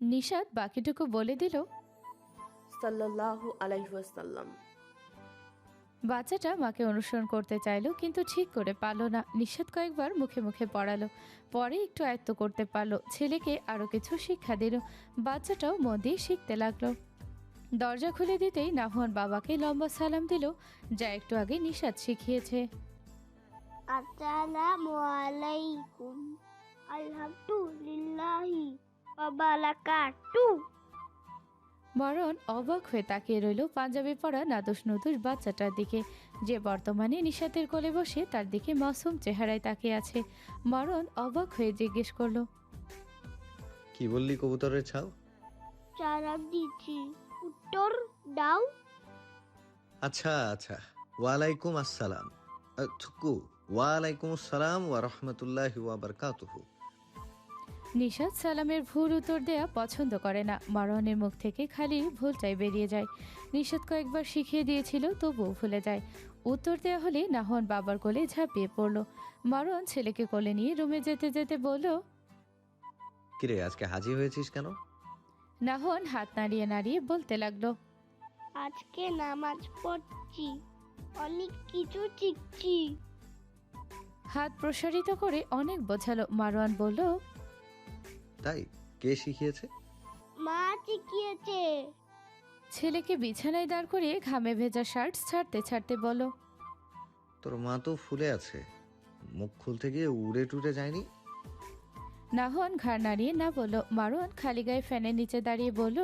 নিশাত বাকিটুকু বলে দিল। সাল্লাল্লাহু আলাইহি ওয়াসাল্লাম। বাচ্চাটা মাকে অনুসরণ করতে চাইলো, কিন্তু ঠিক করে পারল না। নিশাত কয়েকবার মুখে মুখে পড়ালো, পরে একটু আয়ত্ত করতে পারলো। ছেলেকে আরো কিছু শিক্ষা দিল। বাচ্চাটাও মন দিয়ে শিখতে লাগলো। দরজা খুলে দিতেই নাহওয়ান বাবাকে লম্বা সালাম দিল, যা একটু আগে নিশাত শিখিয়েছে। আসসালামু আলাইকুম আলহামদুলিল্লাহি ওয়া বারাকাতুহু। মরণ অবাক হয়ে তাকিয়ে রইল পাঞ্জাবি পরা নাদুস নুদুস বাচ্চাটার দিকে, যে বর্তমানে নিশাতের কোলে বসে তার দিকে মাসুম চেহারায় তাকিয়ে আছে। মরণ অবাক হয়ে জিজ্ঞেস করলো, কি বললি কবুতরের ছাও? চারা দিচ্ছি, উত্তর দাও। আচ্ছা আচ্ছা, ওয়ালাইকুম আসসালাম। থুকু, ওয়ালাইকুম আসসালাম ওয়া রাহমাতুল্লাহি ওয়া বারাকাতুহু। নিশাত সালামের ভুল উত্তর দেয়া পছন্দ করে না। মরণের মুখ থেকে খালি ভুলটাই বেরিয়ে যায়। নিশাত কয়েকবার শিখিয়ে দিয়েছিল, তবুও ভুলে যায়। উত্তর দেয়া হলে নাহওয়ান বাবার কোলে ঝাঁপিয়ে পড়ল। মরণ ছেলেকে কোলে নিয়ে রুমে যেতে যেতে বলল, কিরে, আজকে হাজির হয়েছিস কেন? নাহওয়ান হাত নাড়িয়ে নাড়িয়ে বলতে লাগলো, আজকে নামাজ পড়ছি, অনেক কিছু শিখছি। হাত প্রসারিত করে অনেক বোঝালো। মারওয়ান বলল, তাই? কে শিখিয়েছে? মা শিখিয়েছে। ছেলেকে বিছানায় দাঁড় করিয়ে ঘামে ভেজা শার্ট ছাড়তে ছাড়তে বলো, তোর মা তো ফুলে আছে, মুখ খুলতে গিয়ে উড়ে টুড়ে যায়নি? নাহওয়ান ঘাড় নাড়িয়ে না বলল। মারওয়ান খালি গায়ে ফ্যানের নিচে দাঁড়িয়ে বলল,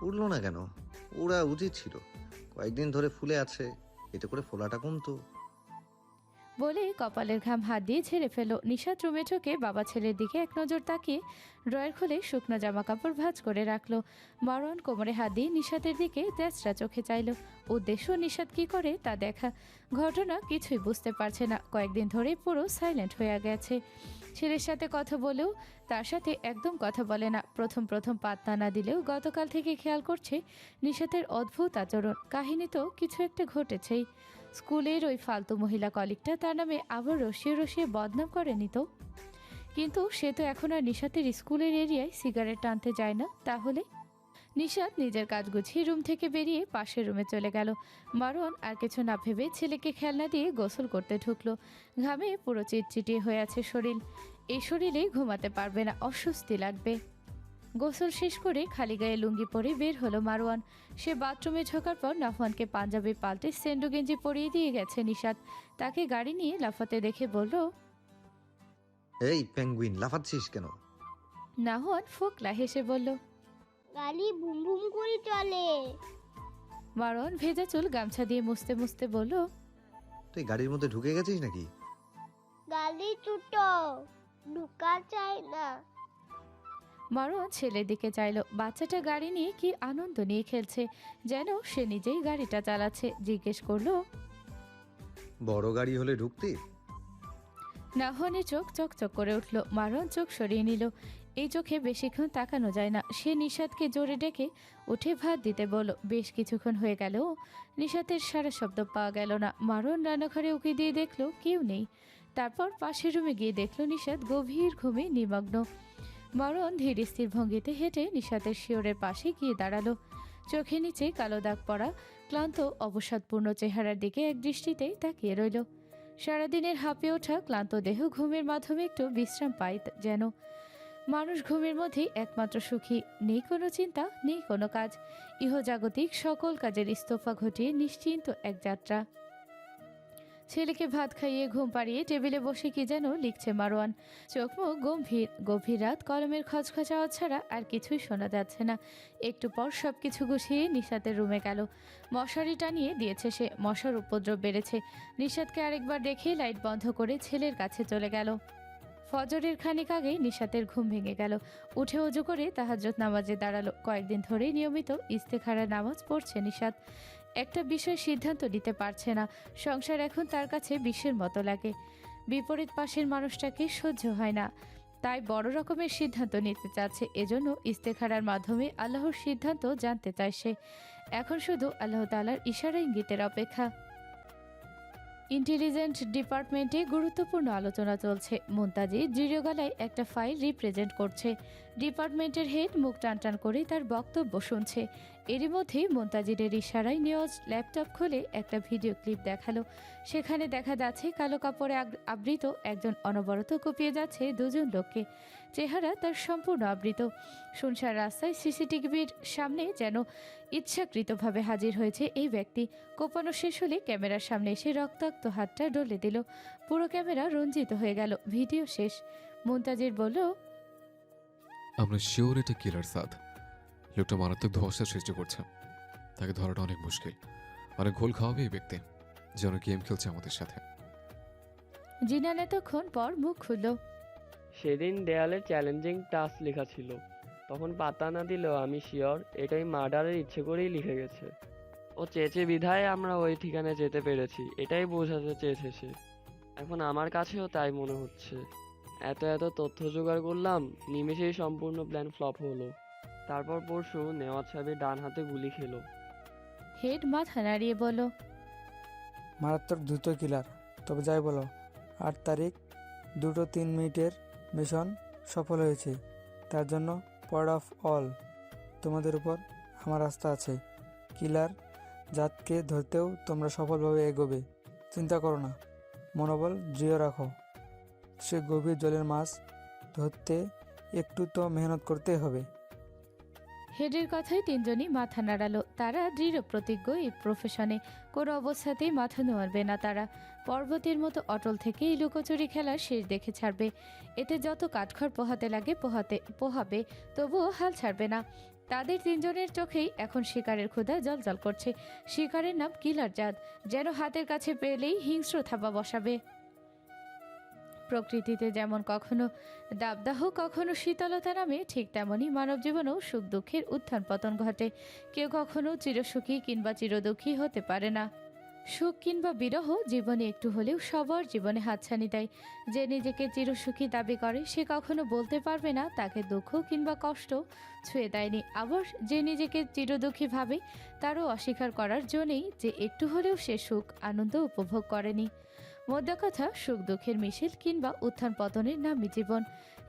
উড়লো না কেন? ওরা উচিত ছিল। কয়েকদিন ধরে ফুলে আছে, এতে করে ফোলাটা কমতো। বলে কপালের ঘাম হাত দিয়ে ঝেড়ে ফেল। নিশাত রুমে ঢুকে বাবা ছেলের দিকে এক নজর তাকিয়ে ড্রয়ার খুলে শুকনো জামা কাপড় ভাঁজ করে রাখলো। মারওয়ান কোমরে হাত দিয়ে নিশাতের দিকে তেজরা চোখে চাইল। উদ্দেশ্য নিশাত কি করে তা দেখা। ঘটনা কিছুই বুঝতে পারছে না। কয়েকদিন ধরে পুরো সাইলেন্ট হয়ে গেছে। ছেলের সাথে কথা বলেও তার সাথে একদম কথা বলে না। প্রথম প্রথম পাত্তা না দিলেও গতকাল থেকে খেয়াল করছে নিশাতের অদ্ভুত আচরণ। কাহিনী তো কিছু একটা ঘটেছেই। স্কুলের ওই ফালতু মহিলা কলিগটা তার নামে আবার রসিয়ে রসিয়ে বদনাম করেনি তো? কিন্তু সে তো এখন আর নিশাতের স্কুলের এরিয়ায় সিগারেট টানতে যায় না। তাহলে নিশাত নিজের কাজ গুছিয়ে রুম থেকে বেরিয়ে পাশের রুমে চলে গেল। মারওয়ান আর কিছু না ভেবে ছেলেকে খেলনা দিয়ে গোসল করতে ঢুকলো। ঘামে পুরো চিটচিটিয়ে হয়ে আছে শরীর। এই শরীরে ঘুমাতে পারবে না, অস্বস্তি লাগবে। গোসল শেষ করে খালি গায়ে লুঙ্গি পরে বের হলো মারওয়ান। সে বাথরুমে ঢোকার পর নাফওয়ানকে পাঞ্জাবি পাল্টে সেন্ডো গেঞ্জি পরিয়ে দিয়ে গেছে নিশাত। তাকে গাড়ি নিয়ে লাফাতে দেখে বলল, এই পেঙ্গুইন, লাফাচ্ছিস কেন? নাহওয়ান ফোকলা হেসে বলল। গাড়ি বুম বুম করে চলে। মারওয়ান ভেজা চুল গামছা দিয়ে মুছতে মুছতে বলল, তুই গাড়ির মধ্যে ঢুকে গেছিস নাকি? গাড়ি ছোট, ঢুকা চাই না। মারওয়ান ছেলের দিকে চাইলো। বাচ্চাটা গাড়ি নিয়ে কি আনন্দ নিয়ে খেলছে, যেন সে নিজেই গাড়িটা চালাচ্ছে। জিজ্ঞেস করলো, বড় গাড়ি হলে ঢুকতি? নাহওয়ানের চোখ চকচক করে উঠল। মারওয়ান চোখ সরিয়ে নিল। এই চোখে বেশিক্ষণ তাকানো যায় না। সে নিশাতকে জোরে ডেকে উঠে ভাত দিতে বলল। বেশ কিছুক্ষণ হয়ে গেল, নিশাতের সারা শব্দ পাওয়া গেল না। মারওয়ান রান্নাঘরে উকি দিয়ে দেখলো কেউ নেই। তারপর পাশের রুমে গিয়ে দেখলো নিশাত গভীর ঘুমে নিমগ্ন। মারওয়ান ধীর স্থির ভঙ্গিতে হেঁটে নিশাতের শিওরের পাশে গিয়ে দাঁড়ালো। চোখে নিচে কালো দাগ পড়া ক্লান্ত অবসাদপূর্ণ চেহারার দিকে এক দৃষ্টিতেই তাকিয়ে রইল। সারাদিনের হাঁপিয়ে ওঠা ক্লান্ত দেহ ঘুমের মাধ্যমে একটু বিশ্রাম পায় যেন। মানুষ ঘুমের মধ্যেই একমাত্র সুখী। নেই কোনো চিন্তা, নেই কোনো কাজ। ইহজাগতিক সকল কাজের ইস্তফা ঘটিয়ে নিশ্চিন্ত এক যাত্রা। ছেলেকে ভাত খাইয়ে ঘুম পাড়িয়ে টেবিলে বসে কি যেন লিখছে মারওয়ান। চোখ মুখ গম্ভীর। গভীর রাত, কলমের খচখচ আওয়াজ ছাড়া আর কিছুই শোনা যাচ্ছে না। একটু পর সবকিছু গুছিয়ে নিশাতের রুমে গেল। মশারি টানিয়ে দিয়েছে সে। মশার উপদ্রব বেড়েছে। নিশাতকে আরেকবার দেখে লাইট বন্ধ করে ছেলের কাছে চলে গেল। ফজরের খানিক আগেই নিশাতের ঘুম ভেঙে গেল। উঠে অজু করে তাহাজ্জুদ নামাজে দাঁড়ালো। কয়েকদিন ধরেই নিয়মিত ইস্তেখারা নামাজ পড়ছে নিশাত। একটা বিষয় সিদ্ধান্ত নিতে পারছে না। সংসার এখন তার কাছে বিষের মতো লাগে। বিপরীত পাশের মানুষটাকে সহ্য হয় না। তাই বড় রকমের সিদ্ধান্ত নিতে চাচ্ছে। এজন্য ইস্তেখারার মাধ্যমে আল্লাহর সিদ্ধান্ত জানতে চায় সে। এখন শুধু আল্লাহ তাআলার ইশারা ইঙ্গিতের অপেক্ষা। ইন্টেলিজেন্ট ডিপার্টমেন্টে গুরুত্বপূর্ণ আলোচনা চলছে। মুনতাজি দৃঢ় গলায় একটা ফাইল রিপ্রেজেন্ট করছে। ডিপার্টমেন্টের হেড মুখ টান করে তার বক্তব্য শুনছে। এরই মধ্যেই মুনতাজিরের ইশারায় নিউজ ল্যাপটপ খুলে একটা ভিডিও ক্লিপ দেখালো। সেখানে দেখা যাচ্ছে কালো কাপড়ে আবৃত একজন অনবরত কুপিয়ে যাচ্ছে দুজন লোককে। চেহারা তার সম্পূর্ণ আবৃত। শুনশান রাস্তায় সিসিটিভির সামনে যেন ইচ্ছাকৃতভাবে হাজির হয়েছে এই ব্যক্তি। কোপানো শেষ হলে ক্যামেরার সামনে এসে রক্তাক্ত হাতটা ডলে দিল। পুরো ক্যামেরা রঞ্জিত হয়ে গেল। ভিডিও শেষ। মুনতাজির বলল, আমরা শিওর এটা কিলার সাদ। লোকটা মারাত্মক ধোঁয়াশার সৃষ্টি করছে। তাকে ধরাটা অনেক মুশকিল। অনেক ঘোল খাওয়াবে এই ব্যক্তি, যেন গেম খেলছে আমাদের সাথে। জিনান এতক্ষণ পর মুখ খুলল। সেদিন দেয়ালে চ্যালেঞ্জিং টাস্ক লেখা ছিল, তখন পাতা না দিলেও আমি শিওর এটাই মার্ডারের ইচ্ছে করেই লিখে গেছে। ও চেয়েছে বিধায় আমরা ওই ঠিকানায় যেতে পেরেছি, এটাই বোঝাতে চেয়েছে সে। এখন আমার কাছেও তাই মনে হচ্ছে। এত তথ্য জোগাড় করলাম, নিমেষেই সম্পূর্ণ প্ল্যান ফ্লপ হলো। তারপর পরশু নেওয়াজ সাহেবের ডান হাতে গুলি খেলো। হেড মাথা নাড়িয়ে বলল, মারাত্মক দ্রুত কিলার। তবে যাই বলো, 8 তারিখ 2:03 মিশন সফল হয়েছে। তার জন্য পার্ট অফ অল তোমাদের উপর আমার আস্থা আছে। কিলার জাতকে ধরতেও তোমরা সফলভাবে এগোবে, চিন্তা করো না। মনোবল দৃঢ় রাখো। সে গভীর জলের মাছ ধরতে একটু তো মেহনত করতে হবে। হেডের কথায় তিনজনই মাথা নাড়ালো। তারা দৃঢ় প্রতিজ্ঞ এই প্রফেশনে। কোনো অবস্থাতেই মাথা নোয়াবে না তারা। পর্বতের মতো অটল থেকে এই লুকোচুরি খেলার শেষ দেখে ছাড়বে। এতে যত কাঠখড় পোহাতে লাগে পোহাবে, তবুও হাল ছাড়বে না। তাদের তিনজনের চোখেই এখন শিকারের ক্ষুধা জলজল করছে। শিকারের নাম কিলার জাত, যেন হাতের কাছে পেলেই হিংস্র থাবা বসাবে। প্রকৃতিতে যেমন কখনো দাবদাহ কখনো শীতলতা নামে, ঠিক তেমনই মানব জীবনেও সুখ দুঃখের উত্থান পতন ঘটে। কেউ কখনো চিরসুখী কিংবা চিরদুঃখী হতে পারে না। সুখ কিংবা বিরহ জীবনে একটু হলেও সবার জীবনে হাতছানি দেয়। যে নিজেকে চিরসুখী দাবি করে সে কখনো বলতে পারবে না তাকে দুঃখ কিংবা কষ্ট ছুঁয়ে দেয়নি। আবার যে নিজেকে চিরদুঃখী ভাবে তারও অস্বীকার করার জন্যই যে একটু হলেও সে সুখ আনন্দ উপভোগ করেনি। মোদ্দা কথা, সুখ দুঃখের মিছিল কিংবা উত্থান পতনের নামই জীবন।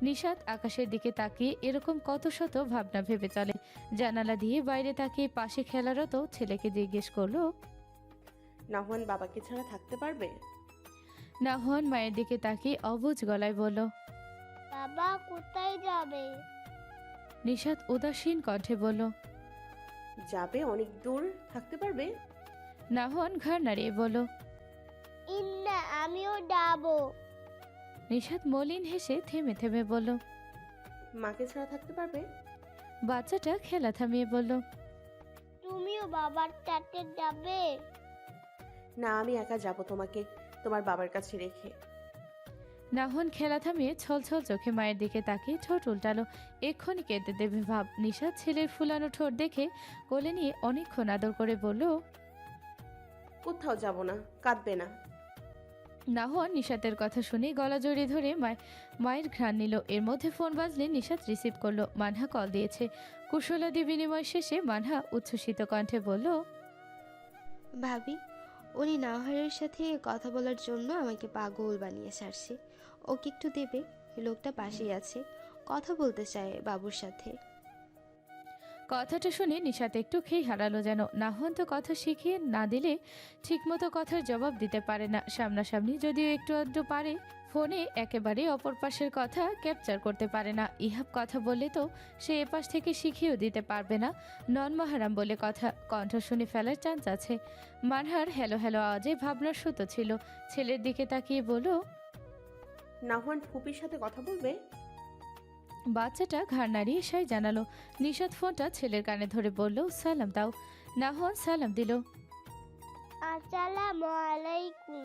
নিশাত আকাশের দিকে তাকিয়ে এরকম কত শত ভাবনা ভেবে চলে। জানালা দিয়ে বাইরে তাকিয়ে পাশে খেলারত ছেলেকে জিজ্ঞেস করলো, নাহওয়ান বাবাকে ছাড়া থাকতে পারবে? নাহওয়ান মায়ের দিকে তাকিয়ে অবুঝ গলায় বলল। বাবা কোথায় যাবে? নিশাত উদাসীন কণ্ঠে বলল। যাবে, অনেক দূর থাকতে পারবে। নাহওয়ান ঘাড় নাড়িয়ে বলল। ইন্না আমিও যাবো। নিশাত মলিন হেসে থেমে থেমে বলল। মাকে ছাড়া থাকতে পারবে? বাচ্চাটা খেলা থামিয়ে বলল। তুমিও বাবার সাথে যাবে? না, আমি একা যাব, তোমাকে তোমার বাবার কাছে রেখে। নাহওয়ান খেলা থামিয়ে ছলছল চোখে মায়ের দিকে তাকিয়ে ঠোঁট উল্টালো। এক্ষুনি কেঁদে দেবে ভাব। নিশাত ছেলের ফুলানো ঠোঁট দেখে কোলে নিয়ে অনেকক্ষণ আদর করে বলল, কোথাও যাব না, কাঁদবে না। নাহওয়ান নিশাতের কথা শুনে গলা জড়িয়ে ধরে মায়ের ঘ্রাণ নিল। এর মধ্যে ফোন বাজলে নিশাত রিসিভ করলো। মানহা কল দিয়েছে। কুশলাদি বিনিময় শেষে মানহা উচ্ছ্বসিত কণ্ঠে বলল, ভাবি, উনি নাওহারের সাথে কথা বলার জন্য আমাকে পাগল বানিয়ে ছাড়ছে। ওকে একটু দেবে? লোকটা পাশেই আছে, কথা বলতে চায় বাবুর সাথে। কথাটা শুনে নিশাত একটু খেই হারালো যেন। নাহওয়ান তো কথা শিখিয়ে না দিলে ঠিকমতো কথার জবাব দিতে পারে না। সামনাসামনি যদিও একটু আধটু পারে, ফোনে একেবারে অপর পাশের কথা ক্যাপচার করতে পারে না। ইহাব কথা বললে তো সে এপাশ থেকে শিখিয়েও দিতে পারবে না। নন মাহারাম বলে কথা, কণ্ঠ শুনে ফেলার চান্স আছে। মানহার হ্যালো হ্যালো আওয়াজে ভাবনার সুতো ছিল। ছেলের দিকে তাকিয়ে বলল, নাহওয়ান ফুপির সাথে কথা বলবে? বাচ্চাটা ঘাড় নাড়িয়ে সাই জানালো। নিশাত ফোনটা ছেলের কানে ধরে বলল, সালাম দাও। নাহওয়ান সালাম দিল। আসসালামু আলাইকুম।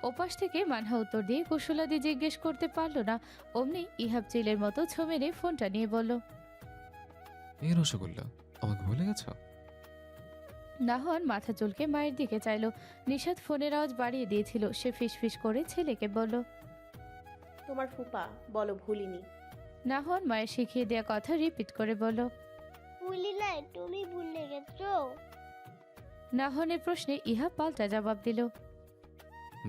ওপাশ থেকে মানহা উত্তর দিয়ে কুশলাদি জিজ্ঞেস করতে পারলো না। অমনি ইহাব চিলের মতো ছো মেরে ফোনটা নিয়ে বলল, এই রসগোল্লা, আমাকে ভুলে গেছ? নাহওয়ান মাথা চুলকে মায়ের দিকে চাইল। নিশাত ফোনের আওয়াজ বাড়িয়ে দিয়েছিল। সে ফিসফিস করে ছেলেকে বলল, তোমার ফুপা, বলো ভুলিনি। নাহওয়ান মায়ের শিখিয়ে দেওয়া কথা রিপিট করে বলল। ভুলি নাই, তুমি ভুলে গেছো? নাহওয়ানের প্রশ্নে ইহাব পাল্টা জবাব দিল,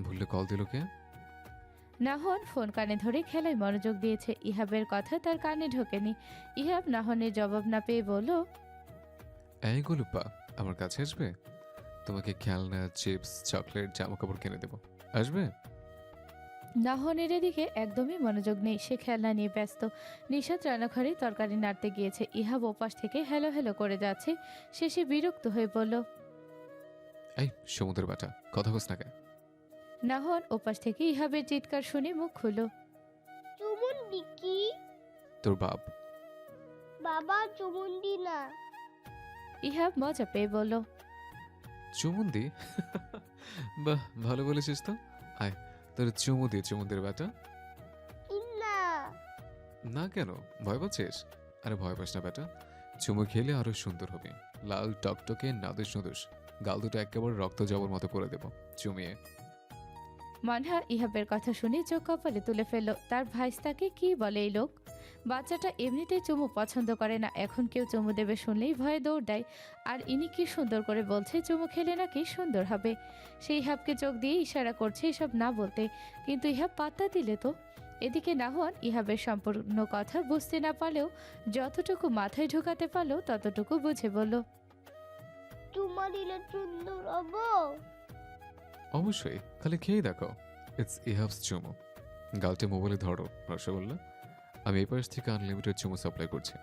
ভুললে কল দিল কে? নাহন ফোন কানে ধরে খেলায় মনোযোগ দিয়েছে। ইহাবের কথা তার কানে ঢোকেনি। ইহাব নাহনের জবাব না পেয়ে বলল, এই গোলুপ্পা, আমার কাছে আসবে? তোমাকে খেলনা, চিপস, চকলেট, জামা কাপড় কিনে দেবো, আসবে? নাহনের এদিকে একদমই মনোযোগ নেই, সে খেলনা নিয়ে ব্যস্ত। নিশাত রান্নাঘরে তরকারি নাড়তে গিয়েছে। ইহাব ওপাশ থেকে হ্যালো হ্যালো করে যাচ্ছে। শেষে বিরক্ত হয়ে বলল, এই সমুদ্রের বাটা, কথা বস না কেন? নাহন ওপাশ থেকে ইহাবের চিৎকার শুনে মুখ খুলল। চুমুন্দি কি? তোর বাপ। বাবা চুমুন্দি না। ইহাব মজা পেয়ে বলল, চুমুন্দি? বাহ, ভালো বলেছিস তো। আয়, তোর চুমু দিয়ে চুমুন্দির বাটা। না। না কেন, ভয় পাচ্ছিস? আরে ভয় পাস না বেটা, চুমু খেলে আরো সুন্দর হবে। লাল টকটকে নাদুস নুদুস, গাল দুটো একেবারে রক্ত জবর মতো করে দেবো চুমিয়ে। মানহা ইহাবের কথা শুনে চোখ কপালে তুলে ফেলল। তার ভাইস্তাকে কি বলে এই লোক? বাচ্চাটা এমনিতেই চুমু পছন্দ করে না, এখন কেউ চুমু দেবে শুনলেই ভয়ে দৌড় দেয়। আর ইনি কি সুন্দর করে বলছে চুমু খেলে নাকি সুন্দর হবে। সেই ইহাবকে চোখ দিয়ে ইশারা করছে এসব না বলতে, কিন্তু ইহাব পাত্তা দিলে তো। এদিকে নাহওয়ান ইহাবের সম্পূর্ণ কথা বুঝতে না পারলেও যতটুকু মাথায় ঢোকাতে পারলো ততটুকু বুঝে বলল, চুমা দিলে সুন্দর হবো? অবশ্যই, খালি খেয়েই দেখো। ইটস ইহাবস চুমু। গালটে মোবাইলে ধরো রসগোল্লা, আমি এই পাশ থেকে আনলিমিটেড চুমু সাপ্লাই করছি।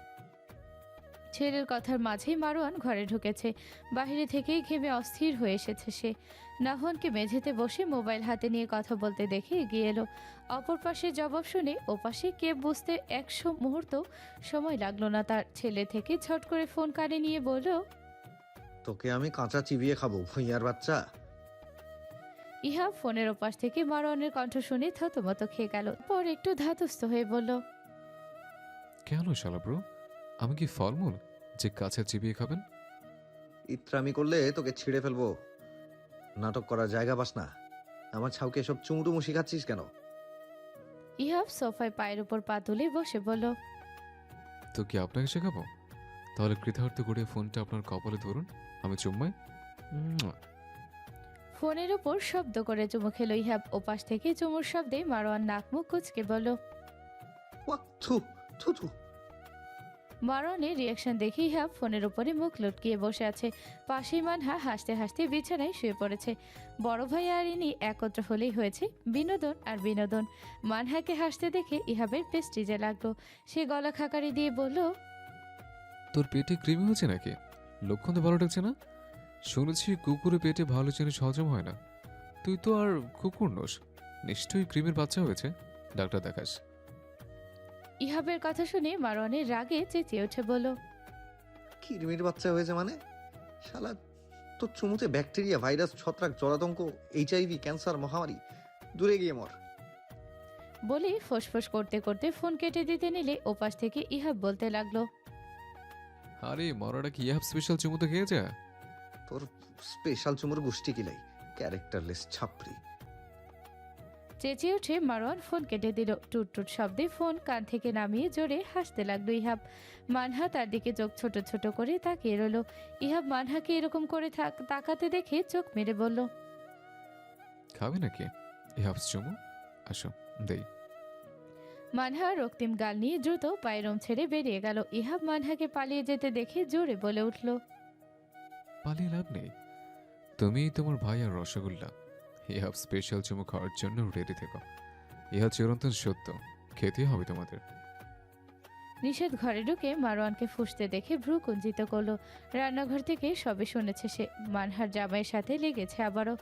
ছেলের কথার মাঝেই মারোয়ান ঘরে ঢুকেছে। বাইরে থেকেই ঘেমে অস্থির হয়ে এসেছে সে। নাহনকে মেঝেতে বসে মোবাইল হাতে নিয়ে কথা বলতে দেখে এগিয়ে এলো। অপর পাশে জবাব শুনে ওপাশে কে বুঝতে 100 মুহূর্ত সময় লাগলো না তার। ছেলে থেকে ঝট করে ফোন কানে নিয়ে বলল, তোকে আমি কাঁচা চিবিয়ে খাবো ভুঁইয়ার বাচ্চা। ইহা ফোনের ওপাশ থেকে মারোয়ানের কণ্ঠ শুনে থতমত খেয়ে গেল। পর একটু ধাতস্থ হয়ে বলল, কেন শালা ব্রো, আমি কি ফলমূল যে কাছে চিবিয়ে খাবেন? ইত্রামি করলে তোকে ছিঁড়ে ফেলবো। নাটক করার জায়গা পাস না। আমার ছাউকে সব চুমুটুমু শিখাচ্ছিস কেন? ইহাব সোফায় পায়ের উপর পা তুলে বসে বলল, তো কি আপনাকে শেখাবো? তাহলে কৃতার্থ করে ফোনটা আপনার কপালে ধরুন, আমি চুম্মাই। ফোনের উপর শব্দ করে চুমু খেলো ইহাব। ওপাশ থেকে চুমুর শব্দে মারোয়ান নাক মুখ কুচকে বলল। ওয়াক, থু থু থু। মারোয়ানের রিয়াকশন দেখে ইহাব ফোনের উপরে মুখ লটকিয়ে বসে আছে। পাশেই মানহা হাসতে হাসতে বিছানায় শুয়ে পড়েছে। বড় ভাই আর ইনি একত্র হলেই হয়েছে বিনোদন আর বিনোদন। মানহাকে হাসতে দেখে ইহাবের পেস্টিজে লাগলো। সে গলা খাকারি দিয়ে বলল, তোর পেটে কৃমি হয়েছে নাকি? লক্ষণ তো ভালো লাগছে না। শুনেছি কুকুরের পেটে ভালো জিনিস হজম হয় না। তুই তো আর কুকুর নোস, নিশ্চয়ই কৃমির বাচ্চা হয়েছে। ডাক্তার দেখাস। ইহাবের কথা শুনে মারোয়ানের রাগে চেঁচিয়ে উঠে বলল, কিরমির বাচ্চা হয়েছে মানে? শালা, তোর চুমুতে ব্যাকটেরিয়া, ভাইরাস, ছত্রাক, জলাতঙ্ক, HIV, ক্যান্সার, মহামারী। দূরে গিয়ে মর। বলে ফোঁসফোঁস করতে করতে ফোন কেটে দিতে নিলে ওপাশ থেকে ইহাব বলতে লাগলো, আরে মরাটা কি ইহাব স্পেশাল চুমুতে খেয়ে যা। তোর স্পেশাল চুমুর গোষ্ঠী কিলাই, ক্যারেক্টারলেস ছাপরি। চেঁচিয়ে উঠে মারোয়ান ফোন কেটে দিল। টুট টুট শব্দে ফোন কান থেকে নামিয়ে জোরে হাসতে লাগলো ইহাব। মানহা তার দিকে চোখ ছোট ছোট করে তাকিয়ে রইল। ইহাব মানহাকে এরকম করে তাকাতে দেখে চোখ মেরে বলল, খাবে নাকি ইহাবস চুমু? আসো দেই। মানহা রক্তিম গাল নিয়ে দ্রুত পায়ের রুম ছেড়ে বেরিয়ে গেল। ইহাব মানহাকে পালিয়ে যেতে দেখে জোরে বলে উঠল, পালিয়ে লাভ নেই, তুমি তোমার ভাই আর রসগোল্লা ইহাব স্পেশাল চুমু খাওয়ার জন্য রেডি থেকো। ইহা চিরন্তন সত্য, খেতে হবে তোমাদের। নিষেধ ঘরে ঢুকে মারোয়ানকে ফুঁসতে দেখে ভ্রু কুঞ্চিত করলো। রান্নাঘর থেকে সবে শুনেছে সে মানহার জামাইয়ের সাথে লেগেছে আবারও।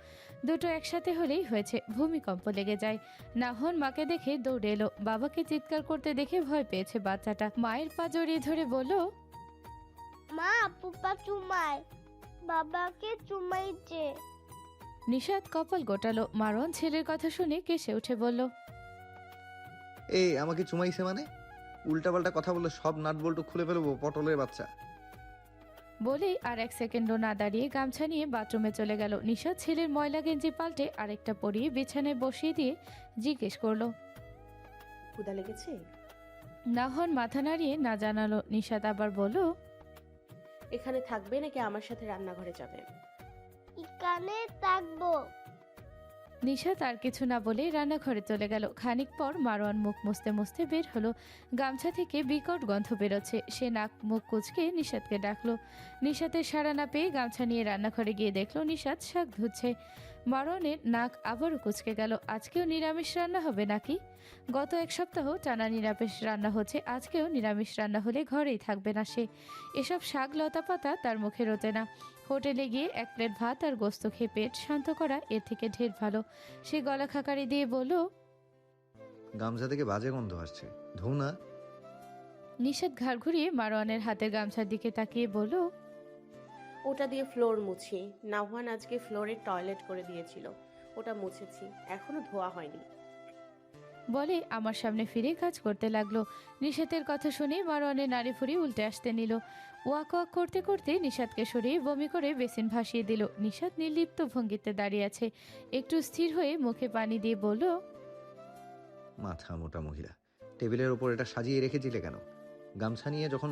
দুটো একসাথে হলেই হয়েছে, ভূমিকম্প লেগে যায়। নাহন মাকে দেখে দৌড়ে এলো। বাবাকে চিৎকার করতে দেখে ভয় পেয়েছে বাচ্চাটা। মায়ের পা জড়িয়ে ধরে বলল, মা পুপা চুমায়, বাবাকে চুমাইছে। নিষাদ কপাল গোটালো। মারোয়ান ছেলের কথা শুনে কেসে উঠে বলল, আমাকে চুমাইছে মানে? উল্টাপাল্টা কথা বললে সব নাট বল্টু খুলে ফেলবো, পটলের বাচ্চা। বলেই আর 1 সেকেন্ডও না দাঁড়িয়ে গামছা নিয়ে বাথরুমে চলে গেল। নিষাদ ছেলের ময়লা গেঞ্জি পাল্টে আরেকটা পরিয়ে বিছানায় বসিয়ে দিয়ে জিজ্ঞেস করলো, ক্ষুধা লেগেছে? নাহন মাথা নাড়িয়ে না জানালো। নিষাদ আবার বলল, এখানে থাকবে নাকি আমার সাথে রান্নাঘরে যাবে? এখানে থাকবো। নিশাত আর কিছু না বলে রান্নাঘরে চলে গেল। খানিক পর মারোয়ান মুখ মুছতে মুছতে বের হলো। গামছা থেকে বিকট গন্ধ বেরোচ্ছে। সে নাক মুখ কুচকে নিশাতকে ডাকলো। নিশাতের সাড়া না পেয়ে গামছা নিয়ে রান্নাঘরে গিয়ে দেখলো নিশাত শাক ধুচ্ছে। মারোয়ানের নাক আবারও কুচকে গেল। আজকেও নিরামিষ রান্না হবে নাকি? গত এক সপ্তাহ টানা নিরামিষ রান্না হচ্ছে, আজকেও নিরামিষ রান্না হলে ঘরেই থাকবে না সে। এসব শাক লতা পাতা তার মুখে রোতে না। হোটেলে গিয়ে এক প্লেট ভাত আর গোস্ত খেয়ে পেট শান্ত করা এর থেকে ঢের ভালো। সে গলা খাকারি দিয়ে বলল, গামছা থেকে বাজে গন্ধ আসছে, ধৌ না। নিশাত ঘাড় ঘুরিয়ে মারোয়ানের হাতের গামছার দিকে তাকিয়ে বলল, ওটা দিয়ে ফ্লোর মুছি। নাওহান আজকে ফ্লোরে টয়লেট করে দিয়েছিল, ওটা মুছেছি, এখনো ধোয়া হয়নি। বলে আমার সামনে ফিরে কাজ করতে লাগলো। নিশাতের কথা শুনে মারোয়ানের নাড়ি ফুড়ি উল্টে আসতে নিল। ওয়াক ওয়াক করতে করতে নিশাতকে সরিয়ে বমি করে বেসিন ভাসিয়ে দিল। নিশাত নির্লিপ্ত ভঙ্গিতে দাঁড়িয়ে আছে। একটু স্থির হয়ে মুখে পানি দিয়ে বলল, মাথা মোটা মহিলা, টেবিলের ওপর এটা সাজিয়ে রেখেছিলে কেন? গামছা নিয়ে যখন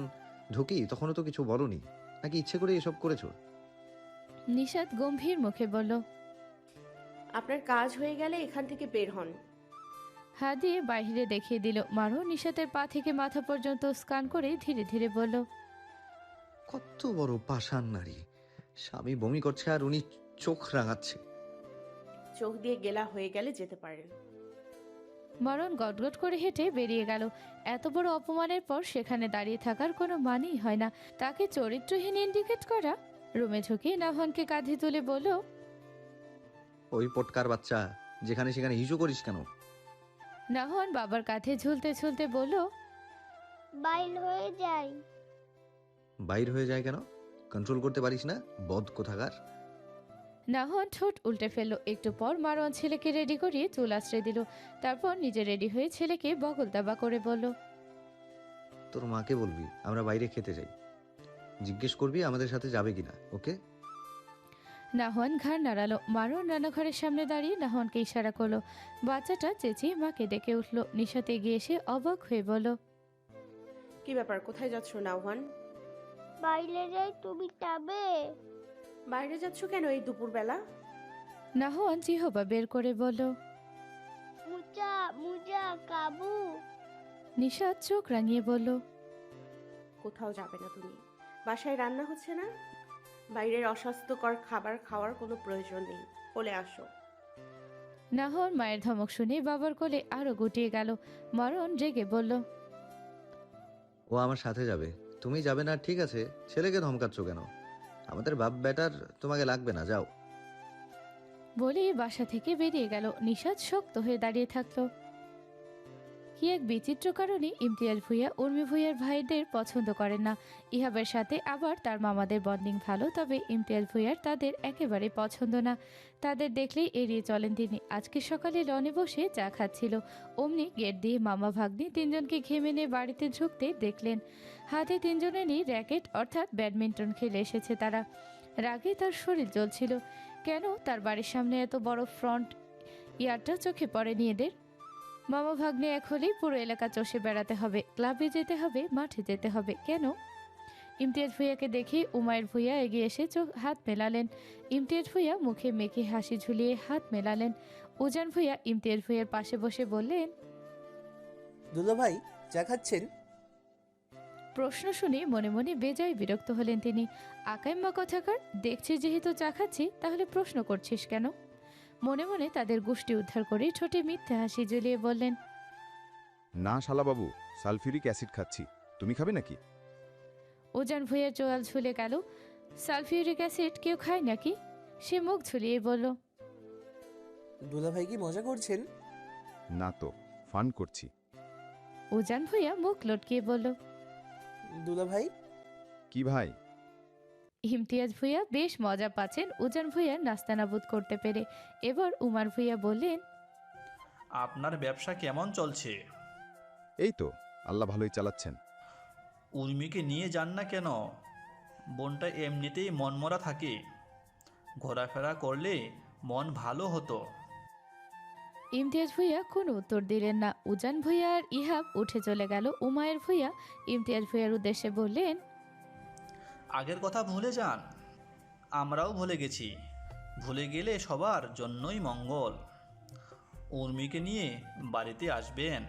ঢুকি তখনও তো কিছু বলনি, নাকি ইচ্ছে করে এসব করেছো? নিশাত গম্ভীর মুখে বলল, আপনার কাজ হয়ে গেলে এখান থেকে বের হন। হাত দিয়ে বাইরে দেখিয়ে দিল। মারো নিশাতের পা থেকে মাথা পর্যন্ত স্ক্যান করে ধীরে ধীরে বলল, কত বড় পাষাণ নারী! স্বামী বমি করছে আর উনি চোখ রাঙাচ্ছে। চোখ দিয়ে গেলা হয়ে গেলে যেতে পারেন। মারণ গটগট করে হেঁটে বেরিয়ে গেল। এত বড় অপমানের পর সেখানে দাঁড়িয়ে থাকার কোনো মানেই হয় না। তাকে চরিত্রহীন ইন্ডিকেট করা। রুমে ঢুকে নাভানকে কাঁধে তুলে বলল, ওই পটকার বাচ্চা, যেখানে সেখানে হিজু করিস কেন? নাহান বাবার কাঁধে ঝুলতে ঝুলতে বলল, বাইল হয়ে যাই। বাইর হয়ে যায় কেন? কন্ট্রোল করতে পারিস না, বদ কোথাকার! নাহান ঠোঁট উল্টে ফেলল। একটু পর মারওয়ান ছেলেকে রেডি করিয়ে চুল আশ্রয় দিল। তারপর নিজে রেডি হয়ে ছেলেকে বগল দাবা করে বলল, তোর মাকে বলবি আমরা বাইরে খেতে যাই, জিজ্ঞেস করবি আমাদের সাথে যাবে কিনা, ওকে? নাহান ঘাড় নাড়ালো। মারওয়ান রান্নাঘরের সামনে দাঁড়িয়ে নাহানকে ইশারা করলো। বাচ্চাটা চেঁচিয়ে মাকে ডেকে উঠল। নিশাতে গিয়ে এসে অবাক হয়ে বলল, কি ব্যাপার, কোথায় যাচ্ছ নাওহান? বাইরে যাই, তুমি যাবে? বাইরে যাচ্ছ কেন এই দুপুরবেলা? নাহান জিহবা বের করে বলল। মুজা মুজা কাবু। নিশাত চোখ রাঙিয়ে বলল, কোথাও যাবে না তুমি, বাসায় রান্না হচ্ছে না। বাইরের অস্বাস্থ্যকর খাবার খাওয়ার কোনো প্রয়োজন নেই, কোলে আসো। নাহর মায়ের ধমক শুনে বাবার কোলে আরো গুটিয়ে গেল। মারণ রেগে বলল, ও আমার সাথে যাবে, তুমি যাবে না? ঠিক আছে, ছেলেকে ধমকাচ্ছ কেন? আমাদের বাপ বেটার তোমাকে লাগবে না, যাও। বলে বাসা থেকে বেরিয়ে গেল। নিশাত শক্ত হয়ে দাঁড়িয়ে থাকলো। কি এক বিচিত্র কারণে ইমতিয়াজ ভুঁইয়া উর্মি ভুঁইয়ার ভাইদের পছন্দ করেন না। ইহাবের সাথে আবার তার মামাদের বন্ডিং ভালো, তবে ইমতিয়াজ ভুঁইয়ার তাদের একেবারে পছন্দ না। তাদের দেখলেই এড়িয়ে চলেন তিনি। আজকে সকালে লনে বসে চা খাচ্ছিল, অমনি গেট দিয়ে মামা ভাগ্নি তিনজনকে ঘেমে নিয়ে বাড়িতে ঢুকতে দেখলেন। হাতে তিনজনেরই র্যাকেট অর্থাৎ ব্যাডমিন্টন খেলে এসেছে তারা। রাগে তার শরীর জ্বলছিল। কেন তার বাড়ির সামনে এত বড় ফ্রন্ট ইয়ারটা চোখে পড়েনি এদের? মামা ভাগ্নে এক হলেই পুরো এলাকা চষে বেড়াতে হবে, ক্লাবে যেতে হবে, মাঠে যেতে হবে। কেন? ইমতিয়াজ ভুঁইয়াকে দেখে উমায়ের ভুঁইয়া এগিয়ে এসে হাত মেলালেন। ইমতিয়াজ ভুঁইয়া মুখে মেখে হাসি ঝুলিয়ে হাত মেলালেন। উজান ভুঁইয়া ইমতিয়াজ ভুঁইয়ার পাশে বসে বললেন, দুলা ভাই চা খাচ্ছেন? প্রশ্ন শুনে মনে মনে বেজায় বিরক্ত হলেন তিনি। আকাইম্মা কথাকার, দেখছিস যেহেতু চা খাচ্ছি তাহলে প্রশ্ন করছিস কেন? মনে মনে তাদের গোষ্ঠী উদ্ধার করে ঠোঁটে মিথ্যা হাসি ঝুলিয়ে বললেন, না শালাবাবু, সালফিউরিক অ্যাসিড খাচ্ছি, তুমি খাবে নাকি? উজান ভুঁইয়ার চোয়াল ঝুলে গেল। সালফিউরিক অ্যাসিড কেউ খায় নাকি? সে মুখ ঝুলিয়ে বলল, দুলা ভাই কি মজা করছেন? না তো, ফান করছি। উজান ভুঁইয়া মুখ লটকিয়ে বলল, দুলা ভাই কি ভাই? ইমতিয়াজ ভুঁইয়া বেশ মজা পাচ্ছেন উজান ভুঁইয়ার নাস্তানাবুদ করতে পেরে। এবার উমার ভুঁইয়া বললেন, আপনার ব্যবসা কেমন চলছে? এই তো, আল্লাহ ভালোই চালাচ্ছেন। উর্মিকে নিয়ে যান না কেন? বোনটা এমনিতেই মনমরা থাকে, ঘোরাফেরা করলে মন ভালো হতো। ইমতিয়াজ ভুঁইয়া কোনো উত্তর দিলেন না। উজান ভুঁইয়া আর ইহাব উঠে চলে গেল। উমায়ের ভুঁইয়া ইমতিয়াজ ভুঁইয়ার উদ্দেশ্যে বললেন, আগের কথা ভুলে যান, আমরাও ভুলে গেছি। ভুলে গেলে সবার জন্যই মঙ্গল। উর্মিকে নিয়ে বাড়িতে আসবেন।